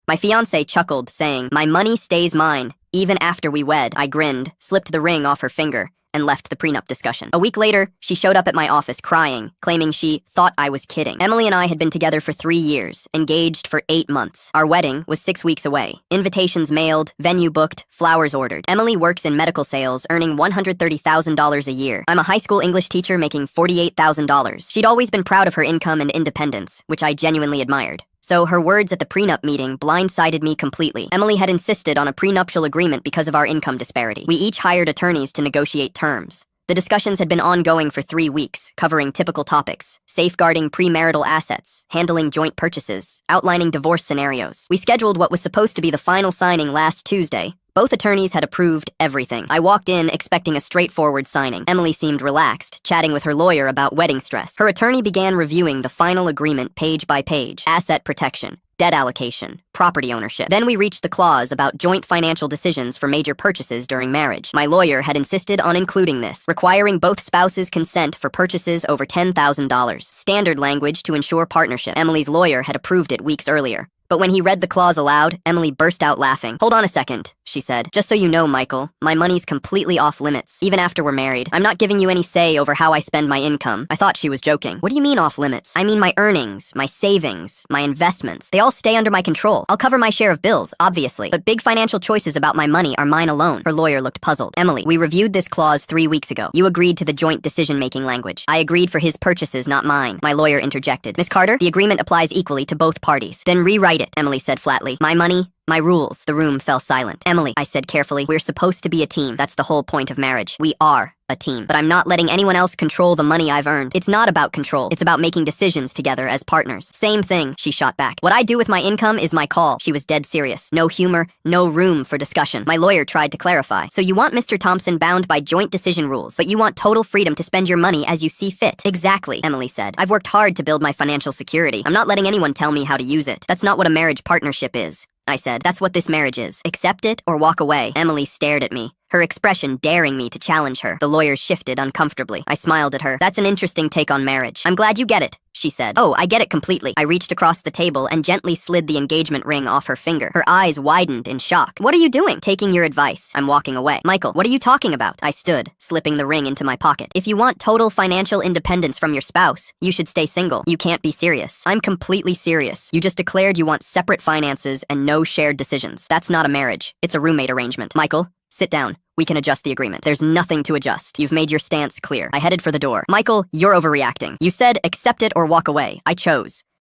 My fiancé chuckled, saying, "My money stays mine, even after we wed." I grinned, slipped the ring off her finger, and left the prenup discussion. A week later, she showed up at my office crying, claiming she thought I was kidding. Emily and I had been together for 3 years, engaged for 8 months. Our wedding was 6 weeks away. Invitations mailed, venue booked, flowers ordered. Emily works in medical sales, earning $130,000 a year. I'm a high school English teacher making $48,000. She'd always been proud of her income and independence, which I genuinely admired. So her words at the prenup meeting blindsided me completely. Emily had insisted on a prenuptial agreement because of our income disparity. We each hired attorneys to negotiate terms. The discussions had been ongoing for 3 weeks, covering typical topics: safeguarding premarital assets, handling joint purchases, outlining divorce scenarios. We scheduled what was supposed to be the final signing last Tuesday. Both attorneys had approved everything. I walked in expecting a straightforward signing. Emily seemed relaxed, chatting with her lawyer about wedding stress. Her attorney began reviewing the final agreement page by page: asset protection, debt allocation, property ownership. Then we reached the clause about joint financial decisions for major purchases during marriage. My lawyer had insisted on including this, requiring both spouses' consent for purchases over $10,000. Standard language to ensure partnership. Emily's lawyer had approved it weeks earlier. But when he read the clause aloud, Emily burst out laughing. "Hold on a second," she said. "Just so you know, Michael, my money's completely off limits, even after we're married. I'm not giving you any say over how I spend my income." I thought she was joking. "What do you mean off limits?" "I mean my earnings, my savings, my investments. They all stay under my control. I'll cover my share of bills, obviously, but big financial choices about my money are mine alone." Her lawyer looked puzzled. "Emily, we reviewed this clause 3 weeks ago. You agreed to the joint decision-making language. I agreed for his purchases, not mine." My lawyer interjected. "Miss Carter, the agreement applies equally to both parties." "Then rewrite it," Emily said flatly. "My money, my rules." The room fell silent. "Emily," I said carefully, "we're supposed to be a team. That's the whole point of marriage. We are a team. But I'm not letting anyone else control the money I've earned. It's not about control. It's about making decisions together as partners." "Same thing," she shot back. "What I do with my income is my call." She was dead serious. No humor, no room for discussion. My lawyer tried to clarify. "So you want Mr. Thompson bound by joint decision rules, but you want total freedom to spend your money as you see fit." "Exactly," Emily said. "I've worked hard to build my financial security. I'm not letting anyone tell me how to use it. That's not what a marriage partnership is." I said. "That's what this marriage is. Accept it or walk away." Emily stared at me, her expression daring me to challenge her. The lawyers shifted uncomfortably. I smiled at her. "That's an interesting take on marriage. I'm glad you get it," she said. "Oh, I get it completely." I reached across the table and gently slid the engagement ring off her finger. Her eyes widened in shock. "What are you doing?" "Taking your advice. I'm walking away." "Michael, what are you talking about?" I stood, slipping the ring into my pocket. "If you want total financial independence from your spouse, you should stay single. You can't be serious." "I'm completely serious. You just declared you want separate finances and no shared decisions. That's not a marriage. It's a roommate arrangement." "Michael, sit down. We can adjust the agreement." "There's nothing to adjust. You've made your stance clear." I headed for the door. "Michael, you're overreacting. You said accept it or walk away. I chose.